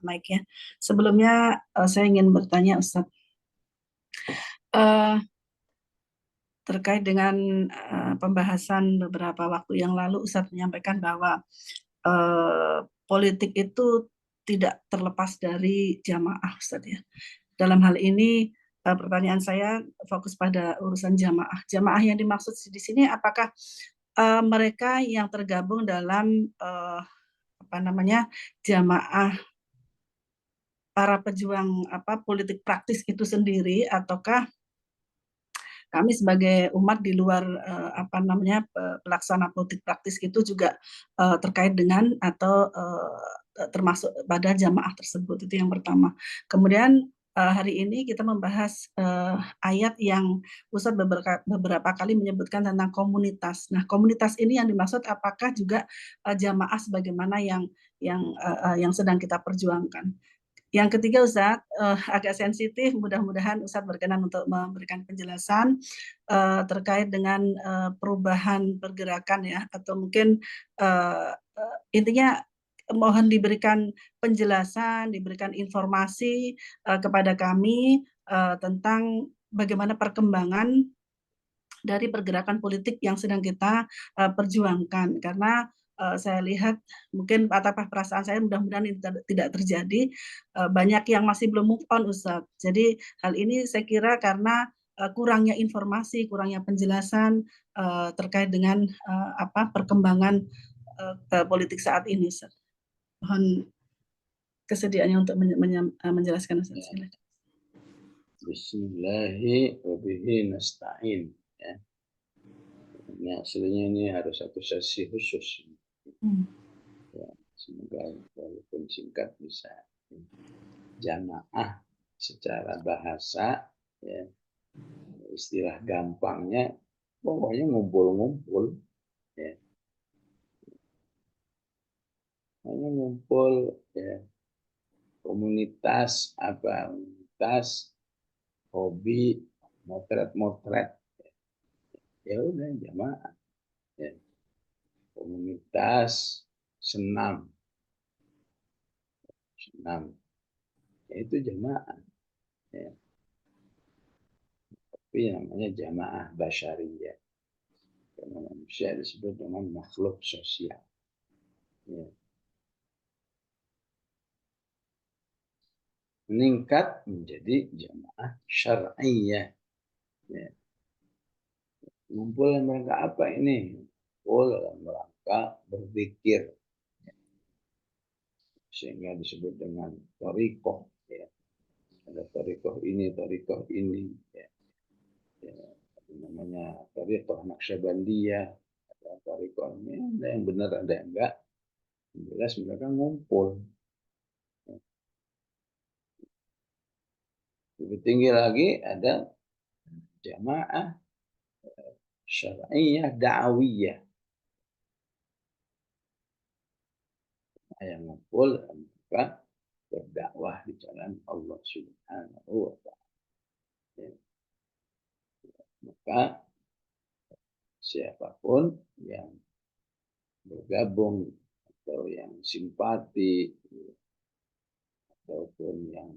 mic-nya. Sebelumnya saya ingin bertanya Ustadz, eh, terkait dengan pembahasan beberapa waktu yang lalu Ustadz menyampaikan bahwa politik itu tidak terlepas dari jamaah Ustadz ya. Dalam hal ini pertanyaan saya fokus pada urusan jamaah. Jamaah yang dimaksud di sini apakah mereka yang tergabung dalam jamaah para pejuang politik praktis itu sendiri, ataukah kami sebagai umat di luar pelaksana politik praktis itu juga terkait dengan atau termasuk pada jamaah tersebut. Itu yang pertama. Kemudian hari ini kita membahas ayat yang Ustadz beberapa kali menyebutkan tentang komunitas. Nah, komunitas ini yang dimaksud apakah juga jamaah sebagaimana yang sedang kita perjuangkan. Yang ketiga Ustadz, agak sensitif, mudah-mudahan Ustadz berkenan untuk memberikan penjelasan terkait dengan perubahan pergerakan ya, atau mungkin intinya mohon diberikan penjelasan, diberikan informasi kepada kami tentang bagaimana perkembangan dari pergerakan politik yang sedang kita perjuangkan. Karena saya lihat mungkin apa perasaan saya mudah-mudahan ini tidak terjadi, banyak yang masih belum move on Ustadz. Jadi hal ini saya kira karena kurangnya informasi, kurangnya penjelasan terkait dengan perkembangan politik saat ini Ustadz. Mohon kesediaannya untuk menjelaskan Ustadz. Silakan. Bismillahirrahmanirrahim. Ya. Ini aslinya ini harus satu sesi khusus. Ya, semoga walaupun singkat bisa. Jamaah secara bahasa, ya, istilah gampangnya, pokoknya ngumpul-ngumpul. Ya. Hanya ngumpul, ya. Komunitas, komunitas, hobi, motret-motret. Ya udah jamaah. Ya. Komunitas senam, itu jamaah. Ya. Tapi namanya jamaah basyariyah. Karena manusia disebut dengan makhluk sosial. Ya. Meningkat menjadi jamaah syar'iyah. Ya. Ngumpul dalam rangka apa ini? Ngumpul dalam rangka berzikir. Ya. Sehingga disebut dengan thariqah. Ya. Ada thariqah ini. Ya. Ya. Namanya thariqah Naqsyabandiyah. Ada thariqah ini, ada yang benar, ada yang enggak. Jelas mereka ngumpul. Ya. Lebih tinggi lagi ada jamaah syar'iyah da'awiyah. Yang ngumpul mereka berdakwah di jalan Allah Subhanahu wa ta'ala. Ya. Maka siapapun yang bergabung atau yang simpati ataupun yang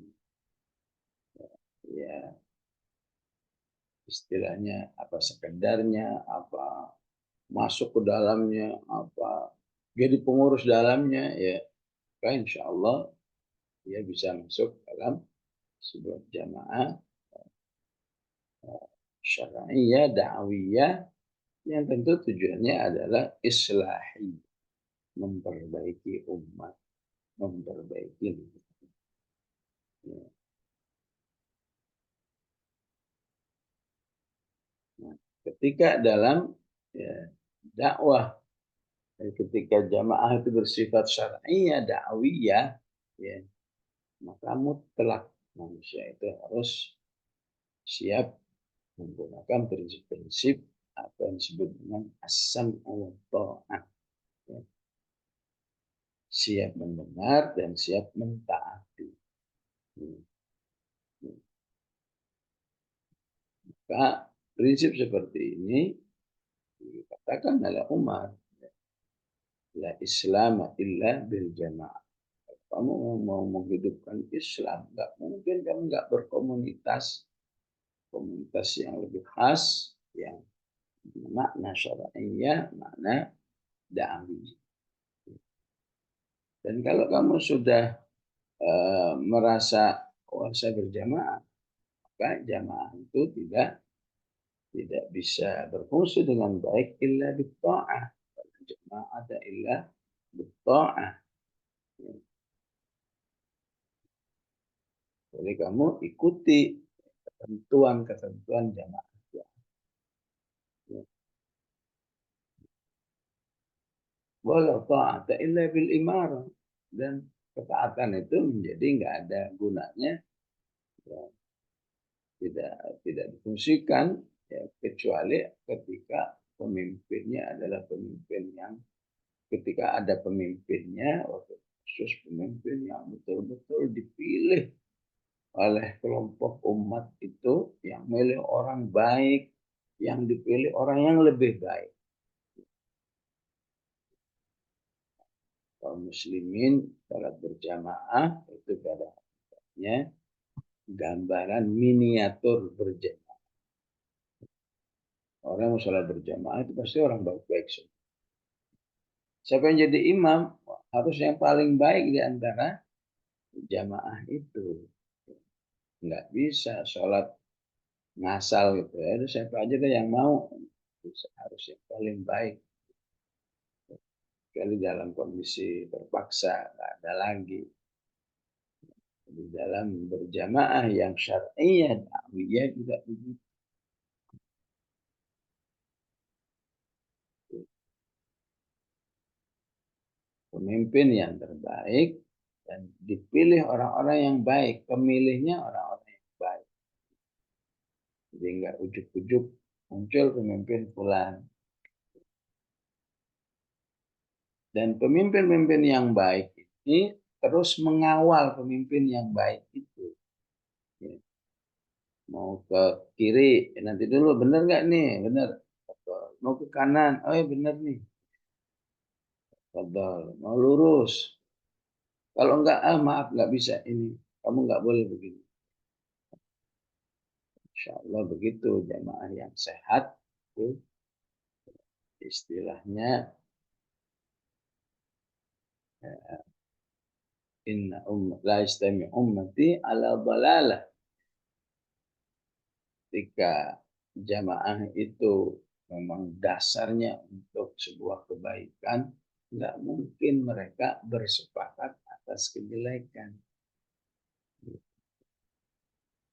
ya istilahnya apa sekedarnya, apa masuk ke dalamnya, apa jadi pengurus dalamnya, ya maka insya Allah dia bisa masuk dalam sebuah jamaah syar'iyah, da'wiyah yang tentu tujuannya adalah islahi, memperbaiki umat, memperbaiki ya. Nah, ketika dalam ya, dakwah, ketika jamaah itu bersifat syar'iyah, da'wiyah, ya, maka mutlak manusia itu harus siap menggunakan prinsip-prinsip apa yang disebut dengan as-sam'u wa ta'ah. Ya. Siap mendengar dan siap mentaati. Maka prinsip seperti ini dikatakan oleh Umar, la Islam illa bil jamaah. kamu mau menghidupkan Islam, nggak mungkin kamu nggak berkomunitas, komunitas yang lebih khas, yang makna syar'iyah, makna da'wi. Dan kalau kamu sudah merasa saya berjamaah, maka jamaah itu tidak bisa berfungsi dengan baik illa bitta'ah. Jamaah ada illa bitta'ah. Jadi kamu ikuti ketentuan-ketentuan jamaah. Walau ta'ata illa bil imarah. Dan ketaatan itu menjadi nggak ada gunanya, ya, tidak difungsikan, ya, kecuali ketika pemimpinnya adalah pemimpin yang ketika ada pemimpinnya, khusus pemimpin yang betul-betul dipilih oleh kelompok umat itu, yang milih orang baik, yang dipilih orang yang lebih baik. Kaum muslimin salat berjamaah itu pada gambaran miniatur berjamaah. Orang yang sholat berjamaah itu pasti orang baik-baik semua. Siapa yang jadi imam harus yang paling baik di antara jamaah itu. Nggak bisa sholat ngasal gitu ya. Itu siapa aja deh yang mau, harus yang paling baik. Kali dalam kondisi terpaksa nggak ada lagi. Di dalam berjamaah yang syar'iyah, da'wiyah juga begitu. Pemimpin yang terbaik dan dipilih orang-orang yang baik, pemilihnya orang-orang yang baik. Jadi nggak ujuk-ujuk muncul pemimpin fulan. Dan pemimpin-pemimpin yang baik ini terus mengawal pemimpin yang baik itu. Ya. Mau ke kiri, nanti dulu benar nggak nih? Benar. Mau ke kanan, oh ya benar nih. Mau lurus. Kalau enggak, maaf nggak bisa ini. Kamu nggak boleh begini. Insya Allah begitu jamaah yang sehat itu istilahnya inna la istami ummati ala dalalah. Ketika jamaah itu memang dasarnya untuk sebuah kebaikan, nggak mungkin mereka bersepakat atas kejelekan.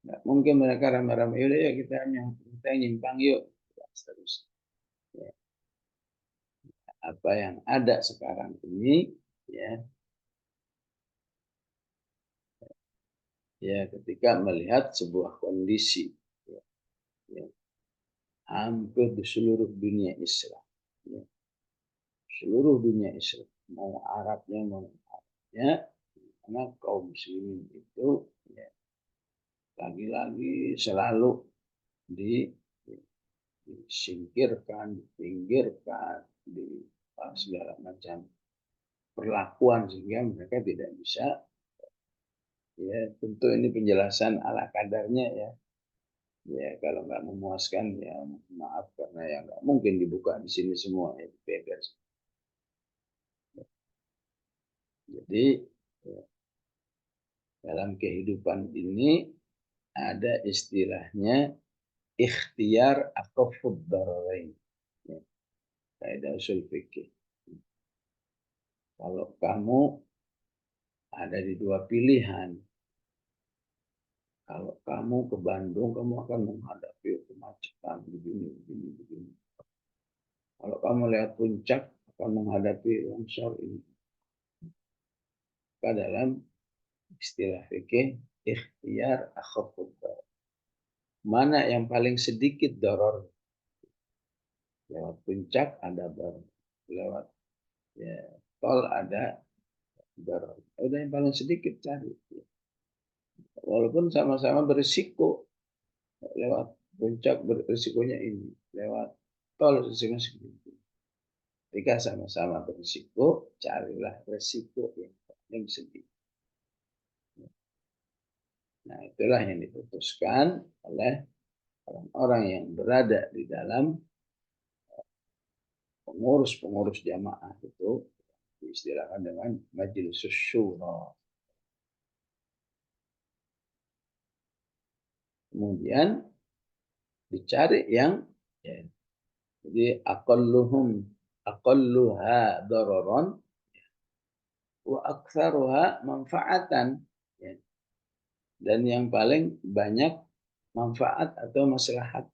Nggak mungkin mereka ramai-ramai, yaudah ya kita nyimpang yuk. Seterusnya. Ya. Apa yang ada sekarang ini, ya ketika melihat sebuah kondisi, ya, hampir di seluruh dunia Islam, seluruh dunia Islam, mau Arabnya, mau Arabnya, karena kaum muslimin itu ya, lagi-lagi selalu disingkirkan, dipinggirkan, di segala macam perlakuan sehingga mereka tidak bisa, ya tentu ini penjelasan ala kadarnya ya. Ya kalau nggak memuaskan ya maaf karena ya nggak mungkin dibuka di sini semua ya bebas. Jadi ya, dalam kehidupan ini ada istilahnya ikhtiar akhafud dararain. Ya, kaidah usul fikih. Kalau kamu ada di dua pilihan, kalau kamu ke Bandung, kamu akan menghadapi kemacetan begini, begini, begini. Kalau kamu lihat puncak, akan menghadapi longsor ini. Maka dalam istilah fikih, ikhtiar akhafud darar. Mana yang paling sedikit doror? Lewat puncak ada doror. Lewat ya, tol ada doror. Udah yang paling sedikit cari. Walaupun sama-sama berisiko. Lewat puncak berisikonya ini. Lewat tol risikonya segitu. Jika sama-sama berisiko, carilah resiko yang paling sedikit. Nah, itulah yang diputuskan oleh orang-orang yang berada di dalam pengurus-pengurus jamaah itu, diistilahkan dengan majelis syura. Kemudian dicari yang, ya, jadi aqalluha dararan wa aktsaruha manfaatan, ya. Dan yang paling banyak manfaat atau maslahat.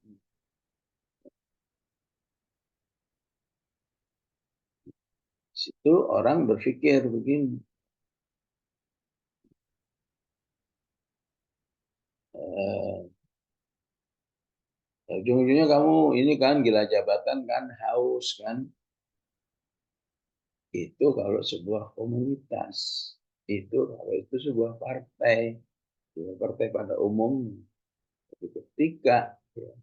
Situ orang berpikir begini, eh, ujung-ujungnya kamu ini kan gila jabatan kan, haus kan. Itu kalau sebuah komunitas, itu kalau itu sebuah partai, sebuah partai pada umumnya. Tapi ketika, ya,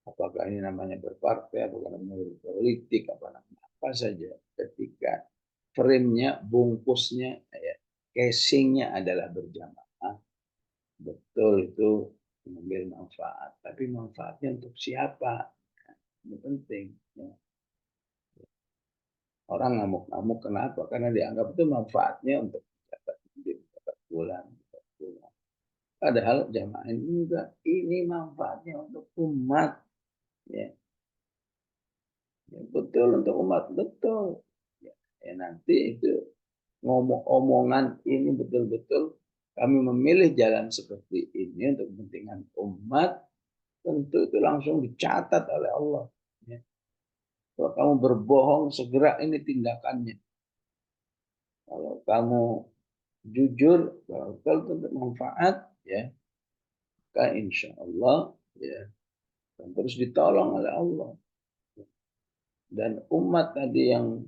apakah ini namanya berpartai, apakah namanya berpolitik, apa saja, ketika frame-nya, bungkusnya, ya, casingnya adalah berjamaah, betul itu mengambil manfaat. Tapi manfaatnya untuk siapa? Ini penting. Ya. Orang ngamuk-ngamuk kenapa? Karena dianggap itu manfaatnya untuk dapat bulan. Padahal jamaah ini juga ini manfaatnya untuk umat. Ya, ya betul untuk umat, betul. Ya, ya nanti itu ngomong-omongan ini betul-betul kami memilih jalan seperti ini untuk kepentingan umat, tentu itu langsung dicatat oleh Allah. Ya. Kalau kamu berbohong, segera ini tindakannya. Kalau kamu jujur, kalau untuk manfaat, ya, maka insya Allah, ya, dan terus ditolong oleh Allah. Dan umat tadi yang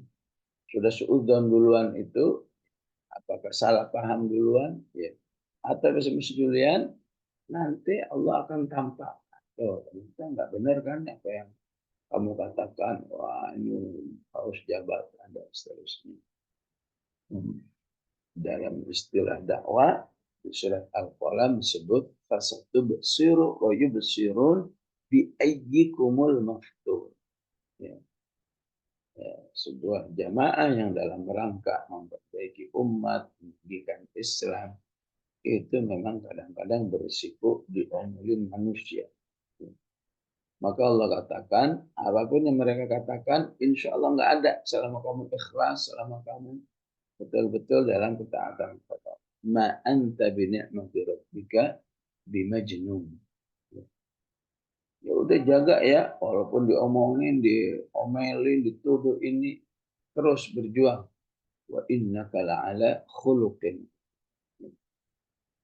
sudah seudon duluan itu, apakah salah paham duluan, ya, atau bisa julian, nanti Allah akan tampak. Oh, ternyata nggak benar kan apa yang kamu katakan, wah ini harus jabatan dan seterusnya. Dalam istilah dakwah di surat Al-Qalam disebut fasatu basiru wa yubsirun bi ayyikumul maftun. Ya, ya, sebuah jamaah yang dalam rangka memperbaiki umat, mendidikan Islam, itu memang kadang-kadang berisiko diomelin manusia. Maka Allah katakan, apapun yang mereka katakan, insya Allah nggak ada selama kamu ikhlas, selama kamu betul-betul dalam ketaatan kepada Allah. Ma anta bi ni'mati rabbika bimajnun. Ya udah jaga ya, walaupun diomongin, diomelin, dituduh ini, terus berjuang. Wa innaka la'ala khuluqin.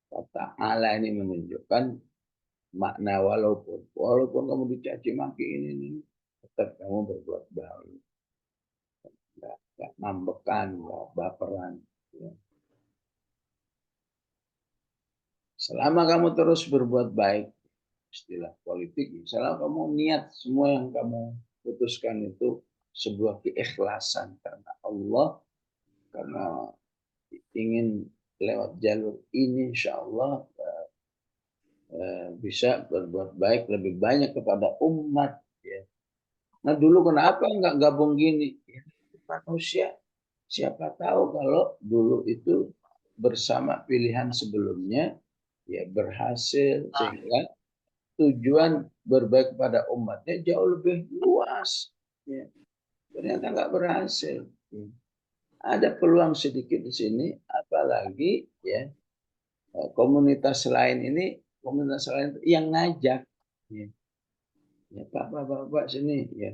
Kata Allah ini menunjukkan makna walaupun kamu dicaci maki ini tetap kamu berbuat baik, nggak ngambekan, nggak baperan, ya. Selama kamu terus berbuat baik, istilah politik, selama kamu niat semua yang kamu putuskan itu sebuah keikhlasan karena Allah, karena ingin lewat jalur ini insya Allah bisa berbuat baik lebih banyak kepada umat, ya. Nah dulu kenapa nggak gabung gini? Ya, manusia. Siapa tahu kalau dulu itu bersama pilihan sebelumnya, ya berhasil sehingga tujuan berbaik kepada umatnya jauh lebih luas. Ya, ternyata nggak berhasil. Ya. Ada peluang sedikit di sini, apalagi ya komunitas lain ini, komunitas lain yang ngajak. Ya, ya Bapak sini, ya.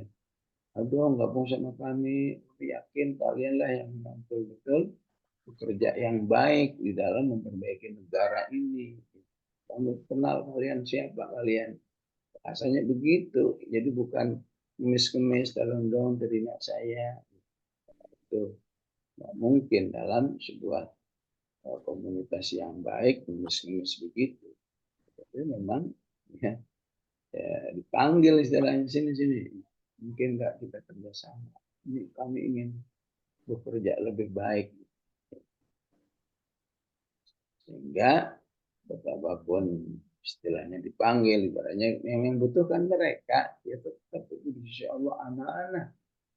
Aduh, gabung sama kami, yakin kalianlah yang betul-betul bekerja yang baik di dalam memperbaiki negara ini. Kamu kenal kalian siapa kalian? Rasanya begitu. Jadi bukan kemis-kemis dalam dong terima saya. Itu nggak mungkin dalam sebuah komunitas yang baik kemis-kemis begitu. Tapi memang ya, ya dipanggil istilahnya sini-sini. Mungkin nggak kita kerjasama. Ini kami ingin bekerja lebih baik. Sehingga betapapun istilahnya dipanggil, ibaratnya yang membutuhkan mereka, ya tetap itu insya Allah amanah.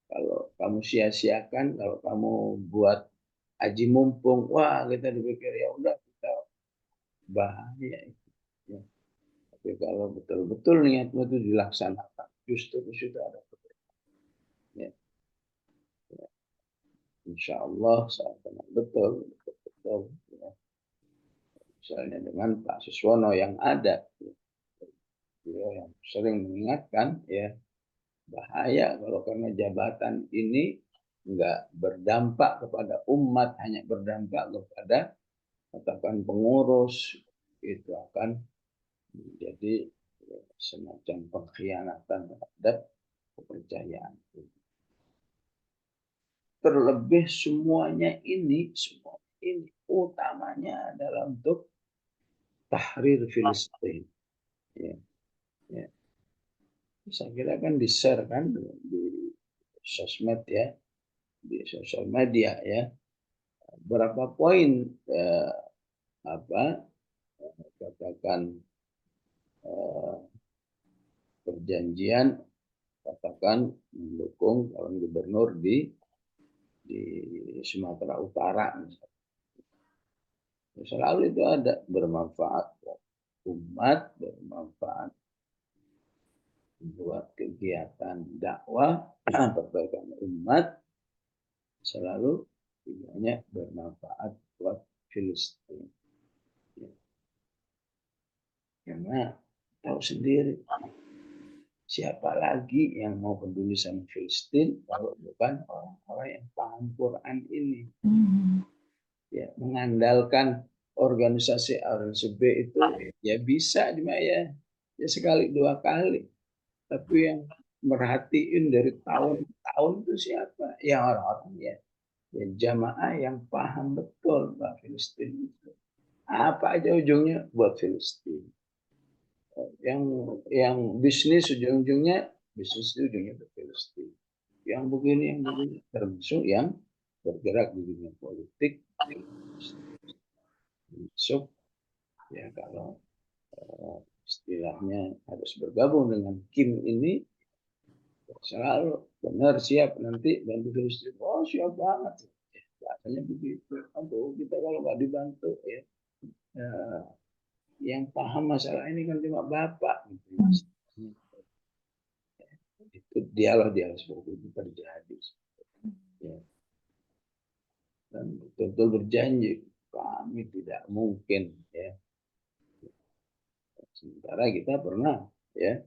Kalau kamu sia-siakan, kalau kamu buat haji mumpung, wah kita dipikir ya udah kita bahaya itu. Ya. Tapi kalau betul-betul niatmu itu dilaksanakan, justru di situ ada kebaikan. Ya. Ya. Insya Allah saya kenal betul, betul, ya. Misalnya dengan Pak Suswono yang ada, ya. Beliau yang sering mengingatkan, ya bahaya kalau karena jabatan ini enggak berdampak kepada umat, hanya berdampak kepada katakan pengurus, itu akan menjadi semacam pengkhianatan terhadap kepercayaan. Terlebih semuanya ini, semua ini utamanya adalah untuk tahrir Filistin. Ya, ya. Saya kira kan di-share kan di sosmed ya, di sosial media ya, berapa poin apa katakan eh, perjanjian katakan mendukung calon gubernur di Sumatera Utara misalnya. Selalu itu ada bermanfaat buat umat, bermanfaat buat kegiatan dakwah perbaikan umat, selalu banyak bermanfaat buat Filistin. Ya. Karena tahu sendiri siapa lagi yang mau peduli sama Filistin kalau bukan orang-orang yang paham Quran ini. Ya, mengandalkan organisasi RSB itu ya bisa cuma ya sekali dua kali. Tapi yang merhatiin dari tahun ke tahun itu siapa? Ya orang-orang ya jamaah yang paham betul Pak Filistin itu. Apa aja ujungnya buat Filistin. Yang bisnis ujung-ujungnya bisnis itu ujungnya buat Filistin. Yang begini termasuk yang bergerak di dunia politik termasuk ya kalau istilahnya harus bergabung dengan Kim ini selalu benar siap nanti bantu Filistin. Oh siap banget. Bahasanya begitu. Aduh, kita kalau nggak dibantu ya, ya yang paham masalah ini kan cuma bapak. Gitu. Itu dialog seperti itu terjadi. Ya. Dan betul-betul berjanji kami tidak mungkin ya. Sementara kita pernah ya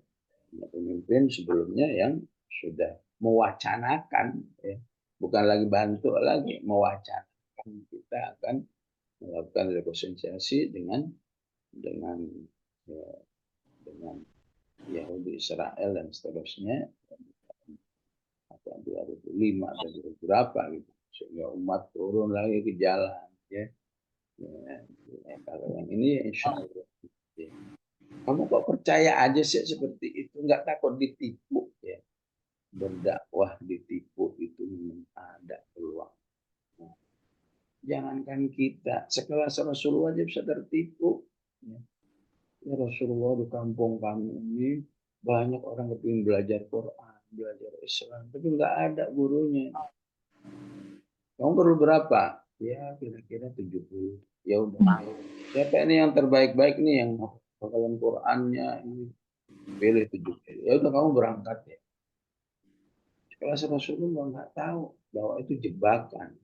pemimpin sebelumnya yang sudah mewacanakan ya, bukan lagi bantu lagi mewacanakan kita akan melakukan rekonsiliasi dengan ya, dengan Yahudi Israel dan seterusnya atau 2005 atau 2000 berapa gitu sehingga umat turun lagi ke jalan ya, kalau yang ini insya Allah ya. Kamu kok percaya aja sih seperti itu, nggak takut ditipu ya, berdakwah ditipu itu memang ada peluang. Nah, jangankan kita sekelas Rasulullah aja bisa tertipu ya. Ya Rasulullah di kampung kami ini banyak orang kepingin belajar Quran, belajar Islam, tapi nggak ada gurunya. Kamu perlu berapa? Ya kira-kira 70. Ya udah. Siapa ini yang terbaik-baik nih yang hafalan Qurannya ini pilih 70. Ya udah kamu berangkat ya. Kelas Rasulullah nggak tahu bahwa itu jebakan.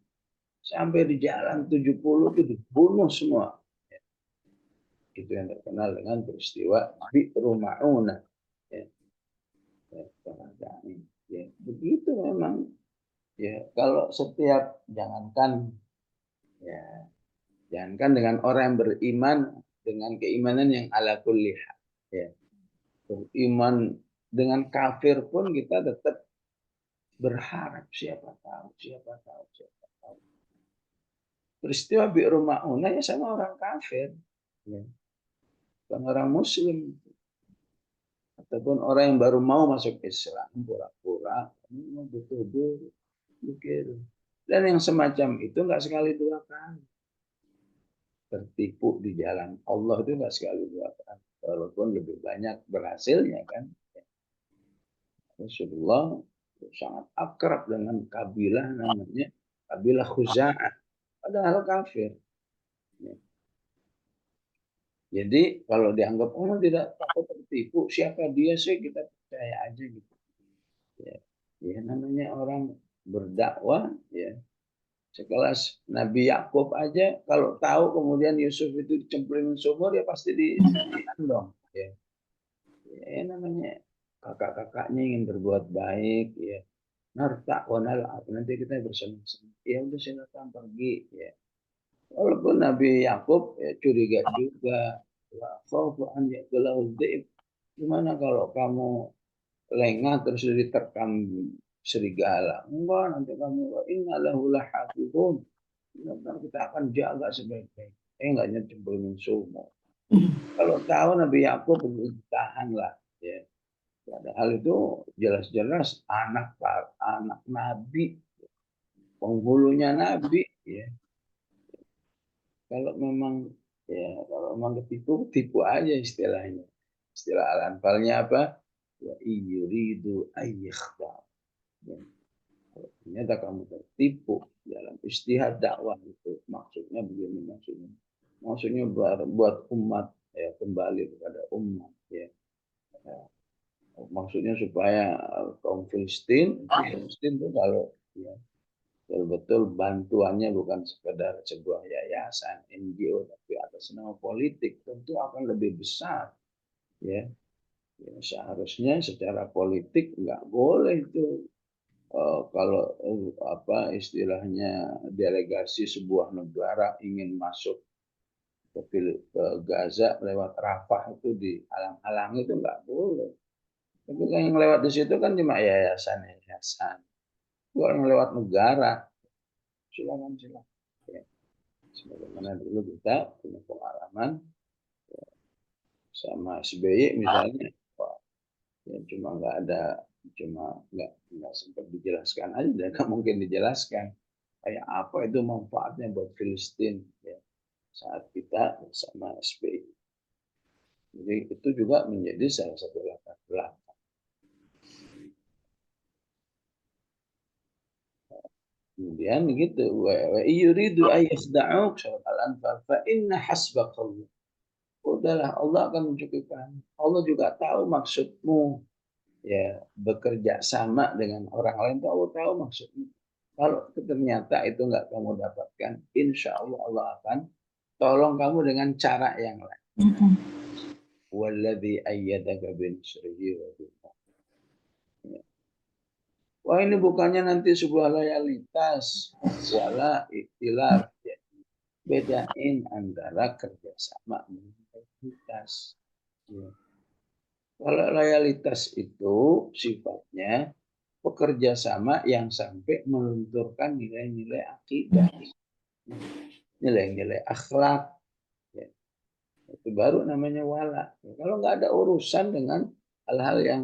Sampai di jalan 70 itu dibunuh semua. Itu yang terkenal dengan peristiwa Bi'ru Ma'unah. Ya, ya, begitu memang. Ya, kalau setiap jangankan dengan orang yang beriman dengan keimanan yang ala kulli hal. Ya, beriman dengan kafir pun kita tetap berharap siapa tahu, siapa tahu, siapa tahu. Peristiwa Bi'ru Ma'unah ya sama orang kafir. Ya. Bukan orang muslim. Ataupun orang yang baru mau masuk Islam, pura-pura, betul-betul pikir. Dan yang semacam itu nggak sekali dua kali. tertipu di jalan Allah itu nggak sekali dua kali, walaupun lebih banyak berhasilnya kan. Rasulullah sangat akrab dengan kabilah namanya kabilah Khuza'ah, padahal kafir. Jadi kalau dianggap orang tidak takut tertipu, siapa dia sih, kita percaya aja gitu. Ya, ya namanya orang berdakwah, ya sekelas Nabi Yakub aja kalau tahu kemudian Yusuf itu dicemplungin sumur, ya pasti diandong. Ya. Ya namanya kakak-kakaknya ingin berbuat baik, ya narta wanal, nanti kita bersama-sama. Ya udah silakan pergi, ya. Walaupun Nabi Yakub ya, curiga juga, gimana kalau kamu lengah terus diterkam serigala? Enggak, nanti kamu innalahu lahafizun. Benar kita akan jaga sebaik-baik. Enggaknya cemplungin sumur. Kalau tahu Nabi Yakub tahan lah, ya. Padahal itu jelas-jelas anak Nabi, penghulunya Nabi, ya. Kalau memang kalau memang ketipu, tipu aja istilahnya. Istilah Al-Anfalnya apa? Wa yuridu ayyakhdha. Ya. Kalau ternyata kamu tertipu dalam istihad dakwah itu, maksudnya begini maksudnya. Maksudnya buat umat ya kembali kepada umat ya. Maksudnya supaya kaum Filistin itu kalau ya betul-betul bantuannya bukan sekedar sebuah yayasan NGO tapi atas nama politik, tentu akan lebih besar ya. Ya seharusnya secara politik nggak boleh itu kalau apa istilahnya delegasi sebuah negara ingin masuk ke Gaza lewat Rafah itu dihalang-halangi, itu nggak boleh. Tapi kan yang lewat di situ kan cuma yayasan. Kalau yang lewat negara, silakan. Ya. Sebagaimana dulu kita punya pengalaman sama SBY misalnya, ya cuma nggak sempat dijelaskan aja, dan nggak mungkin dijelaskan kayak apa itu manfaatnya buat Filistin ya, saat kita bersama SBY. Jadi itu juga menjadi salah satu latar belakang. Kemudian begitu, wa yuridu ayyakhda'uk surat Al-Anfal fa inna hasbakallah. Udahlah, Allah akan mencukupkan. Allah juga tahu maksudmu. Ya, bekerja sama dengan orang lain itu Allah tahu maksudmu. Kalau ternyata itu nggak kamu dapatkan, insya Allah Allah akan tolong kamu dengan cara yang lain. Walladzi ayyadaka binusrihi wa bil. Wah ini bukannya nanti sebuah loyalitas, wala ikhtilaf. Ya. Bedain antara kerjasama dan loyalitas. Ya. Kalau loyalitas itu sifatnya bekerja sama yang sampai melunturkan nilai-nilai akidah, nilai-nilai akhlak. Ya. Itu baru namanya wala. Ya. Kalau nggak ada urusan dengan hal-hal yang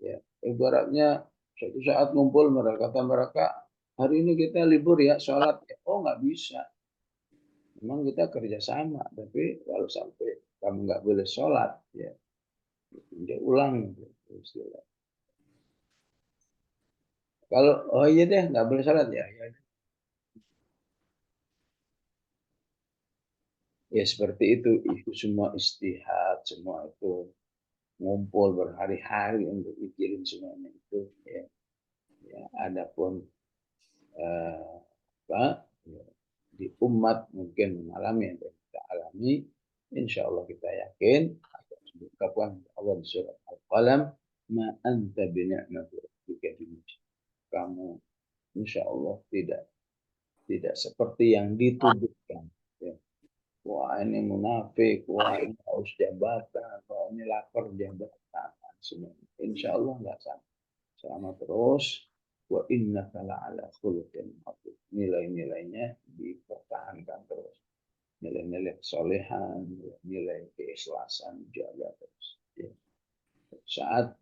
ya, ibaratnya suatu saat ngumpul mereka kata mereka hari ini kita libur ya sholat ya. Oh nggak bisa. Memang kita kerjasama, tapi kalau sampai kamu nggak boleh sholat ya, dia ulang gitu. Kalau oh iya deh nggak boleh sholat ya, ya. Ya seperti itu semua istihad, semua itu ngumpul berhari-hari untuk mikirin semuanya itu ya. Ya adapun apa ya, di umat mungkin mengalami yang kita alami, insya Allah kita yakin akan disebutkan Allah di surat Al-Qalam, ma anta bini'mati rabbika bimujib. Kamu insya Allah tidak seperti yang dituduhkan. Ya. Wah ini munafik, wah ini haus jabatan, wah ini lapar jabatan. Semua. Insya Allah nggak sama. Selama terus, wa inna ala khuluqin azim. Nilai-nilainya dipertahankan terus. Nilai-nilai kesolehan, nilai keikhlasan jaga terus. Ya. Saat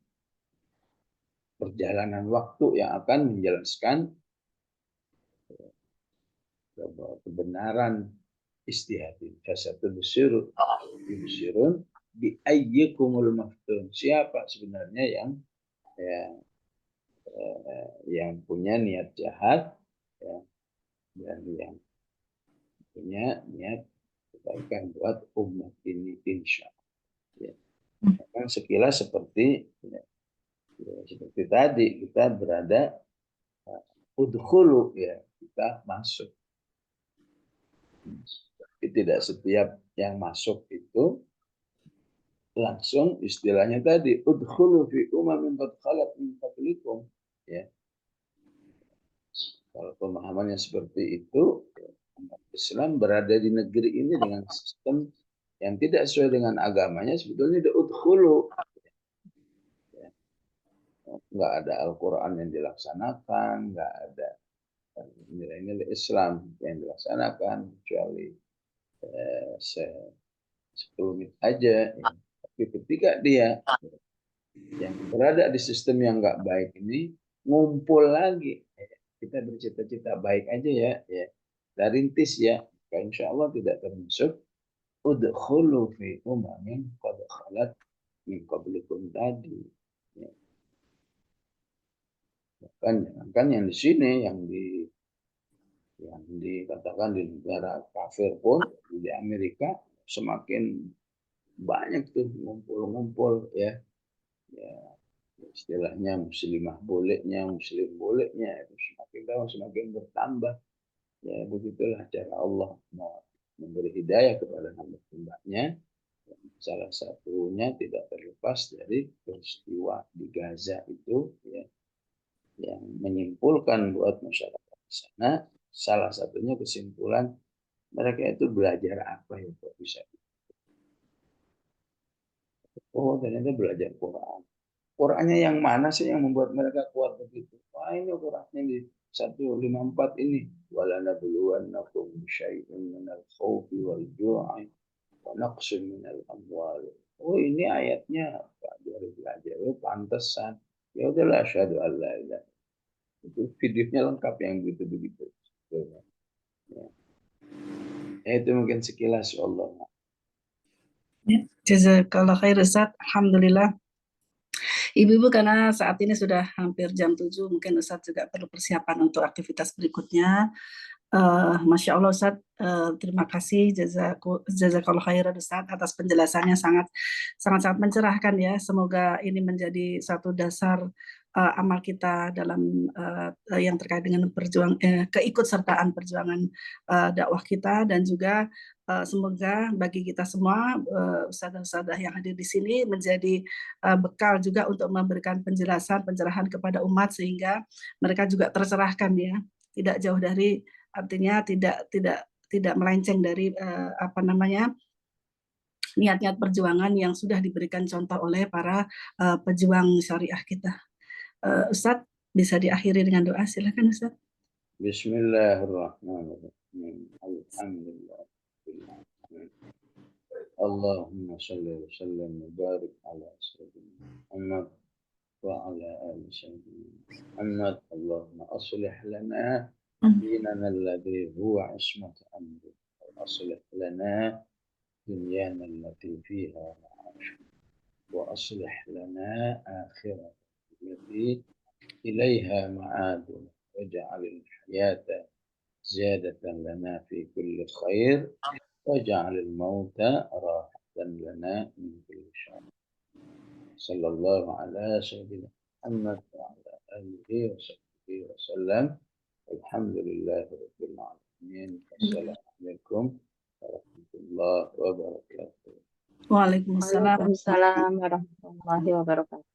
perjalanan waktu yang akan menjelaskan kebenaran istihadin. Fasatubsirun bi ayyikumul maftun. Siapa sebenarnya yang punya niat jahat, ya, dan yang punya niat kebaikan buat umat ini, insya Allah. Ya. Kan sekilas seperti seperti tadi kita berada udkhulu, ya, kita masuk. Tapi tidak setiap yang masuk itu langsung istilahnya tadi udkhulu fi umamin qad khalat min qablikum, ya. Kalau pemahamannya seperti itu, umat Islam berada di negeri ini dengan sistem yang tidak sesuai dengan agamanya, sebetulnya udah udkhulu, ya. Nggak ada Al-Quran yang dilaksanakan, nggak ada nilai-nilai Islam yang dilaksanakan, kecuali 10 menit aja, ya. Tapi ketika dia yang berada di sistem yang nggak baik ini ngumpul lagi, kita bercita-cita baik aja, ya, kita rintis, ya, insya Allah tidak termasuk udkhulu fi umamin qad khalat min qablikum tadi, ya. Kan yang di sini yang dikatakan di negara kafir pun, di Amerika semakin banyak tuh ngumpul-ngumpul, ya, istilahnya muslimah bolehnya, muslim bolehnya, itu semakin tahun semakin bertambah, ya. Begitulah cara Allah memberi hidayah kepada hamba-hambanya. Salah satunya tidak terlepas dari peristiwa di Gaza itu, ya, yang menyimpulkan buat masyarakat di sana, salah satunya kesimpulan mereka itu belajar apa ya kok bisa. Oh, ternyata belajar Quran. Qurannya yang mana sih yang membuat mereka kuat begitu? Wah, ini Qurannya di 154 ini. Walanabluwannakum syai'un minal khawfi wal ju'i wa naqsin minal amwal. Oh, ini ayatnya Pak, dari belajar. Oh, pantesan. Ya udahlah, asyhadu an la ilaha. Itu videonya lengkap yang begitu-begitu. Ya, itu mungkin sekilas, Allah. Ya, jazakallah khair Ustaz. Alhamdulillah. Ibu-ibu, karena saat ini sudah hampir jam 7, mungkin Ustaz juga perlu persiapan untuk aktivitas berikutnya. Masya Allah Ustaz, terima kasih jazakallah khairan Ustaz atas penjelasannya, sangat mencerahkan, ya. Semoga ini menjadi satu dasar amal kita dalam yang terkait dengan keikutsertaan perjuangan dakwah kita, dan juga semoga bagi kita semua ustadzah-ustadzah yang hadir di sini menjadi bekal juga untuk memberikan pencerahan kepada umat, sehingga mereka juga tercerahkan, ya, tidak jauh dari, artinya tidak melenceng dari niat-niat perjuangan yang sudah diberikan contoh oleh para pejuang syariah kita. Ustadz, bisa diakhiri dengan doa, silakan Ustadz. Bismillahirrahmanirrahim. Alhamdulillah. Allahumma salli wa sallim wa barik ala sayyidina Muhammad wa ala ali sayyidina Muhammad. Allahumma aslih lana ديننا الذي هو عصمة أمرنا وأصلح لنا دنيانا التي فيها معاشنا وأصلح لنا آخرة التي إليها معادنا واجعل الحياة زيادة لنا في كل خير واجعل الموت راحة لنا من كل شر. صلى الله على سيدنا محمد وعلى آله وصحبه وسلم. Alhamdulillah rabbil alamin. Assalamualaikum warahmatullahi wabarakatuh. Waalaikumsalam warahmatullahi wabarakatuh.